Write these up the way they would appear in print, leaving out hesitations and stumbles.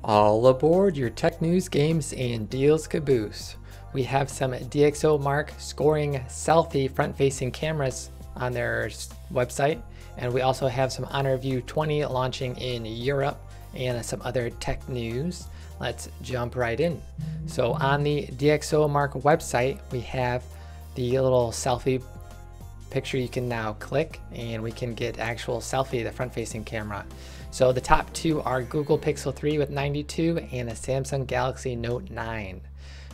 All aboard your tech news, games, and deals caboose. We have some DxOMark scoring selfie front-facing cameras on their website, and we also have some Honor View 20 launching in Europe and some other tech news. Let's jump right in. So on the DxOMark website, we have the little selfie picture you can now click, and we can get actual selfie, the front-facing camera. So the top two are Google Pixel 3 with 92 and a Samsung Galaxy Note 9.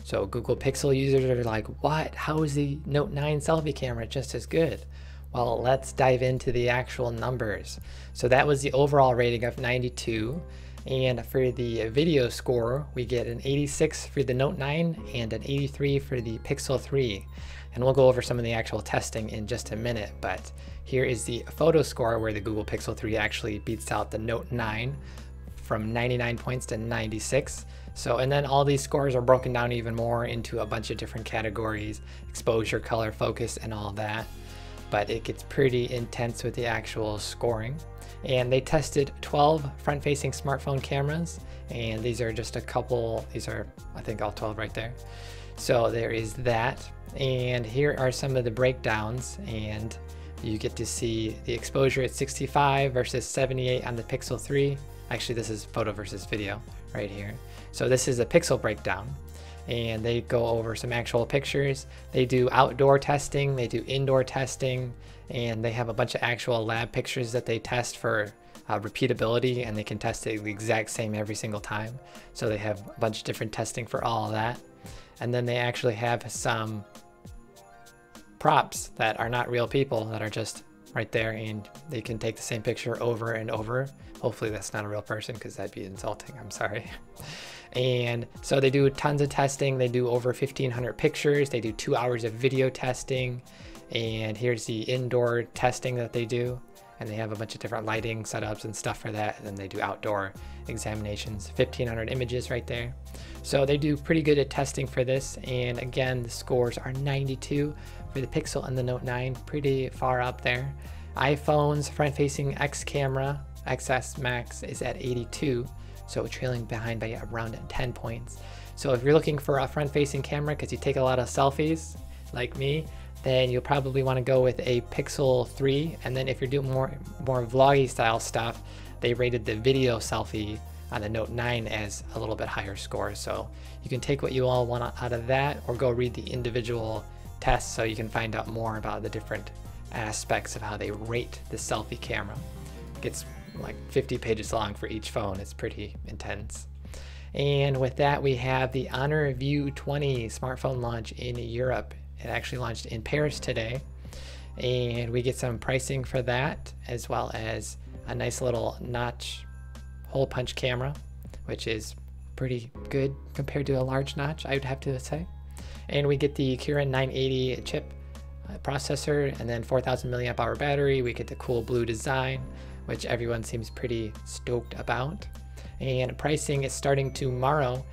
So Google Pixel users are like, what? How is the Note 9 selfie camera just as good? Well, let's dive into the actual numbers. So that was the overall rating of 92. And for the video score, we get an 86 for the Note 9 and an 83 for the Pixel 3. And we'll go over some of the actual testing in just a minute, but here is the photo score where the Google Pixel 3 actually beats out the Note 9 from 99 points to 96. So, and then all these scores are broken down even more into a bunch of different categories, exposure, color, focus, and all that. But it gets pretty intense with the actual scoring. And they tested 12 front-facing smartphone cameras, and these are just a couple, these are I think all 12 right there. So there is that, and here are some of the breakdowns, and you get to see the exposure at 65 versus 78 on the Pixel 3. Actually, this is photo versus video right here. So this is a pixel breakdown, and they go over some actual pictures. They do outdoor testing, they do indoor testing, and they have a bunch of actual lab pictures that they test for repeatability, and they can test it the exact same every single time. So they have a bunch of different testing for all of that. And then they actually have some props that are not real people that are just right there, and they can take the same picture over and over. Hopefully that's not a real person, because that'd be insulting. I'm sorry. And so they do tons of testing. They do over 1,500 pictures. They do 2 hours of video testing. And here's the indoor testing that they do. And they have a bunch of different lighting setups and stuff for that. And then they do outdoor examinations, 1,500 images right there. So they do pretty good at testing for this. And again, the scores are 92 for the Pixel and the Note 9, pretty far up there. iPhone's front-facing X camera, XS Max, is at 82, so trailing behind by around 10 points. So if you're looking for a front-facing camera because you take a lot of selfies, like me, then you'll probably want to go with a Pixel 3. And then if you're doing more vloggy style stuff, they rated the video selfie on the Note 9 as a little bit higher score. So you can take what you all want out of that, or go read the individual tests so you can find out more about the different aspects of how they rate the selfie camera. It gets like 50 pages long for each phone. It's pretty intense. And with that, we have the Honor View 20 smartphone launch in Europe. It actually launched in Paris today, and we get some pricing for that, as well as a nice little notch hole punch camera, which is pretty good compared to a large notch, I would have to say. And we get the Kirin 980 chip processor, and then 4,000 milliamp hour battery. We get the cool blue design, which everyone seems pretty stoked about. And pricing is starting tomorrow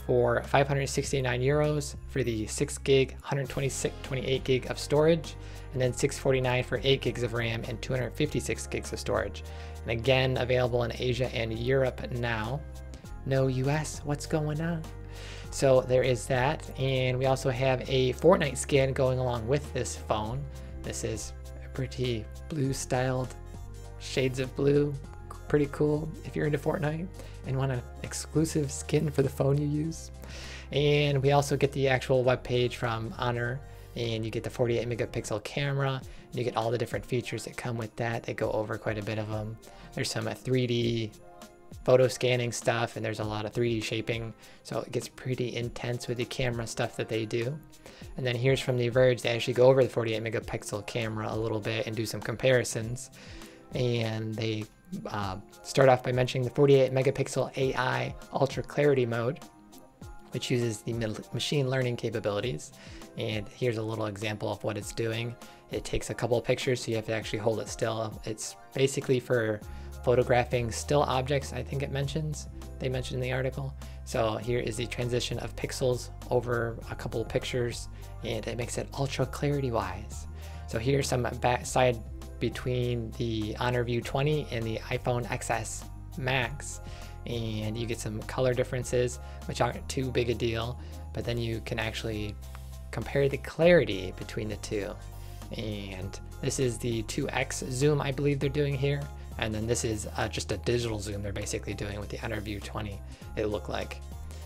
for 569 euros for the 6 gig, 128 gig of storage, and then 649 for 8 gigs of RAM and 256 gigs of storage. And again, available in Asia and Europe now. No US, what's going on? So there is that, and we also have a Fortnite skin going along with this phone. This is a pretty blue styled, shades of blue, pretty cool if you're into Fortnite and want an exclusive skin for the phone you use. And we also get the actual web page from Honor, and you get the 48 megapixel camera, and you get all the different features that come with that. They go over quite a bit of them. There's some 3D photo scanning stuff, and there's a lot of 3D shaping, so it gets pretty intense with the camera stuff that they do. And then here's from The Verge. They actually go over the 48 megapixel camera a little bit and do some comparisons, and they start off by mentioning the 48 megapixel AI ultra clarity mode, which uses the machine learning capabilities. And here's a little example of what it's doing. It takes a couple of pictures, so you have to actually hold it still. It's basically for photographing still objects, I think it mentions. They mentioned in the article. So here is the transition of pixels over a couple of pictures, and it makes it ultra clarity wise. So here's some side between the Honor View 20 and the iPhone XS Max, and you get some color differences which aren't too big a deal, but then you can actually compare the clarity between the two. And this is the 2x zoom I believe they're doing here, and then this is just a digital zoom they're basically doing with the Honor View 20, it looked like.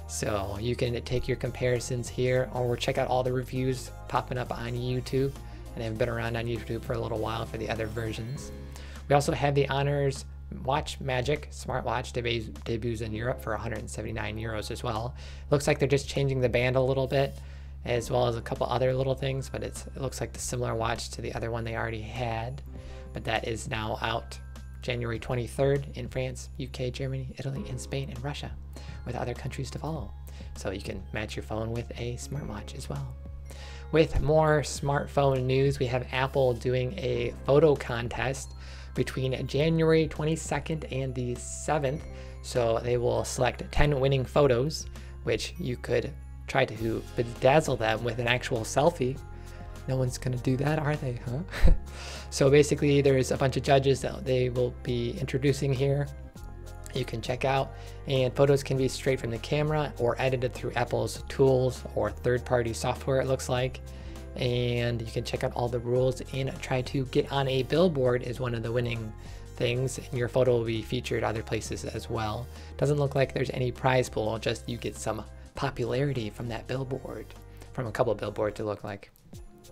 So you can take your comparisons here, or check out all the reviews popping up on YouTube, and they've been around on YouTube for a little while for the other versions. We also have the Honor's Watch Magic smartwatch debuts in Europe for 179 euros as well. Looks like they're just changing the band a little bit, as well as a couple other little things, but it looks like the similar watch to the other one they already had. But that is now out January 23rd in France, UK, Germany, Italy, and Spain, and Russia, with other countries to follow. So you can match your phone with a smartwatch as well. With more smartphone news, we have Apple doing a photo contest between January 22nd and the 7th. So they will select 10 winning photos, which you could try to bedazzle them with an actual selfie. No one's gonna do that, are they, huh? So basically there's a bunch of judges that they will be introducing here. You can check out, and photos can be straight from the camera or edited through Apple's tools or third-party software, it looks like. And you can check out all the rules and try to get on a billboard is one of the winning things, and your photo will be featured other places as well. Doesn't look like there's any prize pool, just you get some popularity from that billboard, from a couple billboards to look like.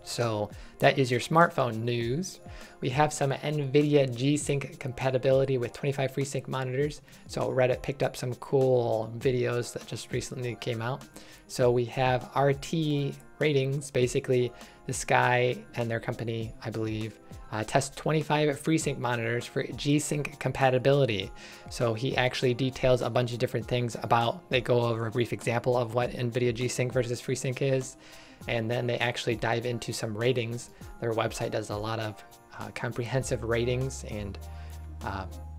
So that is your smartphone news. We have some NVIDIA G-Sync compatibility with 25 FreeSync monitors. So Reddit picked up some cool videos that just recently came out. So we have RT ratings. Basically, this guy and their company, I believe, test 25 FreeSync monitors for G-Sync compatibility. So he actually details a bunch of different things about, they go over a brief example of what NVIDIA G-Sync versus FreeSync is, and then they actually dive into some ratings. Their website does a lot of comprehensive ratings and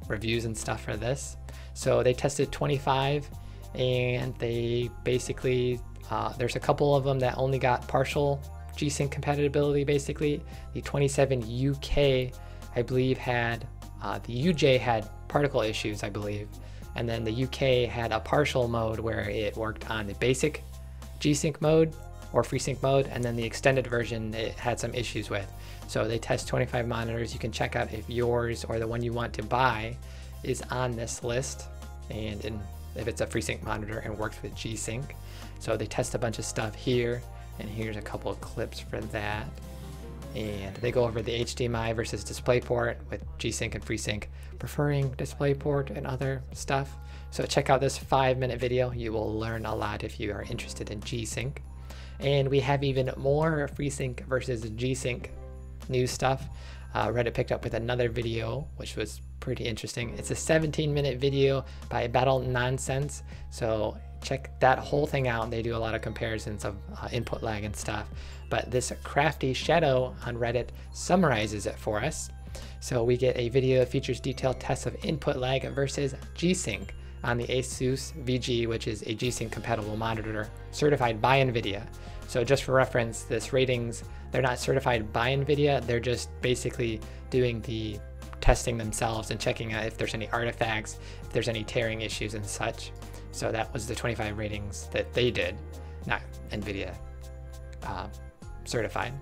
reviews and stuff for this. So they tested 25, and they basically, there's a couple of them that only got partial G-Sync compatibility. Basically, the 27 UK, I believe, had, the UJ had particle issues, I believe, and then the UK had a partial mode where it worked on the basic G-Sync mode or FreeSync mode, and then the extended version it had some issues with. So they test 25 monitors. You can check out if yours or the one you want to buy is on this list, and if it's a FreeSync monitor and works with G-Sync. So they test a bunch of stuff here, and here's a couple of clips for that. And they go over the HDMI versus DisplayPort with G-Sync and FreeSync, preferring DisplayPort and other stuff. So check out this 5-minute video. You will learn a lot if you are interested in G-Sync. And we have even more FreeSync versus G-Sync news stuff. Reddit picked up with another video, which was pretty interesting. It's a 17-minute video by Battle Nonsense. So check that whole thing out. They do a lot of comparisons of input lag and stuff. But this crafty shadow on Reddit summarizes it for us. So we get a video that features detailed tests of input lag versus G-Sync on the Asus VG, which is a G-Sync compatible monitor certified by NVIDIA. So just for reference, this ratings, they're not certified by NVIDIA, they're just basically doing the testing themselves and checking out if there's any artifacts, if there's any tearing issues and such. So that was the 25 ratings that they did, not NVIDIA certified.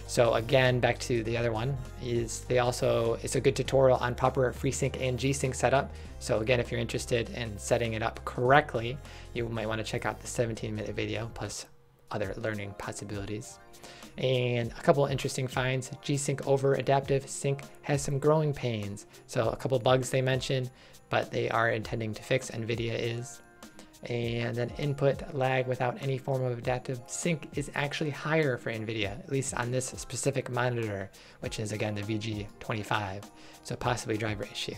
So again, back to the other one, it's a good tutorial on proper FreeSync and G-Sync setup. So again, if you're interested in setting it up correctly, you might want to check out the 17-minute video plus other learning possibilities. And a couple of interesting finds. G-Sync over adaptive sync has some growing pains. So a couple bugs they mentioned, but they are intending to fix, NVIDIA is. And then input lag without any form of adaptive sync is actually higher for NVIDIA, at least on this specific monitor, which is again the VG25, so possibly driver issue.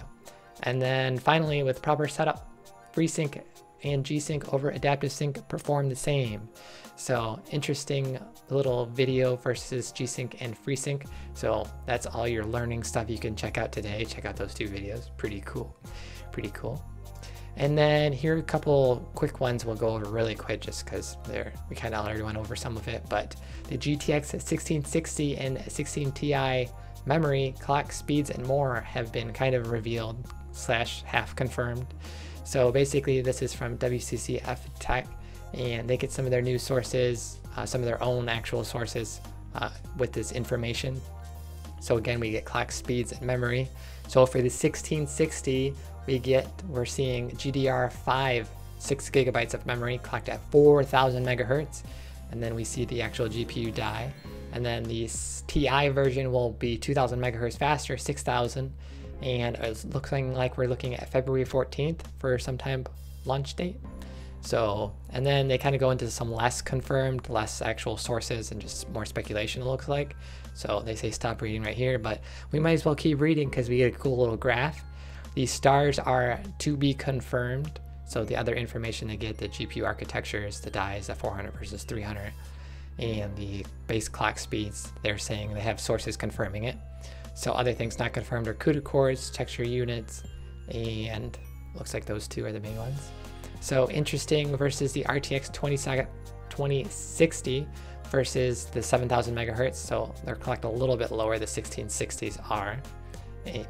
And then finally, with proper setup, FreeSync and G-Sync over adaptive sync perform the same. So interesting little video versus G-Sync and FreeSync. So that's all your learning stuff you can check out today. Check out those two videos, pretty cool, pretty cool. And then here are a couple quick ones we'll go over really quick just because we kind of already went over some of it, but the GTX 1660 and 16 Ti memory, clock speeds, and more have been kind of revealed / half confirmed. So basically this is from WCCF Tech, and they get some of their news sources, some of their own actual sources with this information. So again, we get clock speeds and memory. So for the 1660, we're seeing GDR5 6 gigabytes of memory clocked at 4,000 megahertz, and then we see the actual GPU die. And then the TI version will be 2,000 megahertz faster, 6,000, and it's looking like we're looking at February 14th for sometime launch date. So, and then they kind of go into some less confirmed, less actual sources, and just more speculation, it looks like. So they say stop reading right here, but we might as well keep reading because we get a cool little graph. These stars are to be confirmed. So the other information they get, the GPU architectures, the dies, the 400 versus 300, and the base clock speeds, they're saying they have sources confirming it. So other things not confirmed are CUDA cores, texture units, and looks like those two are the main ones. So interesting versus the RTX 2060 versus the 7,000 megahertz. So they're clocked a little bit lower, the 1660s are,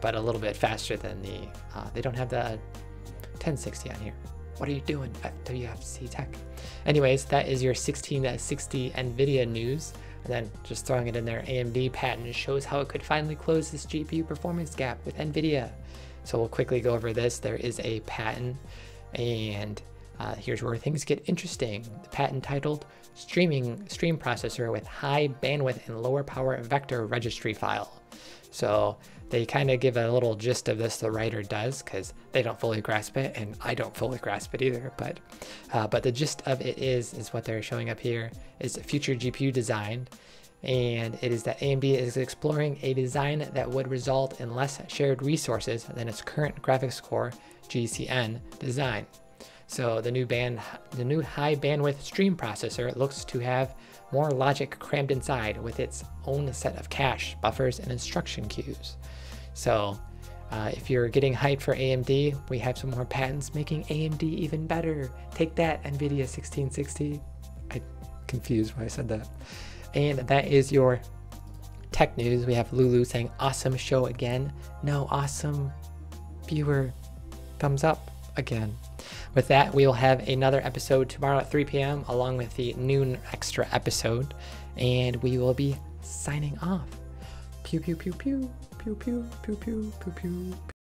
but a little bit faster than the, they don't have the 1060 on here. What are you doing, WFC Tech? Anyways, that is your 1660 NVIDIA news. And then just throwing it in there, AMD patent shows how it could finally close this GPU performance gap with NVIDIA. So we'll quickly go over this. There is a patent, and here's where things get interesting. The patent titled Stream Processor with High Bandwidth and Lower Power Vector Registry File. So they kind of give a little gist of this, the writer does, because they don't fully grasp it, and I don't fully grasp it either. But the gist of it is what they're showing up here is future GPU design, and it is that AMD is exploring a design that would result in less shared resources than its current graphics core GCN design. So the new high bandwidth stream processor looks to have more logic crammed inside with its own set of cache, buffers, and instruction queues. So if you're getting hyped for AMD, we have some more patents making AMD even better. Take that, NVIDIA 1660. I'm confused why I said that. And that is your tech news. We have Lulu saying, awesome show again. No, awesome viewer, thumbs up again. With that, we will have another episode tomorrow at 3 p.m. along with the noon extra episode, and we will be signing off. Pew, pew, pew, pew, pew, pew, pew, pew, pew, pew.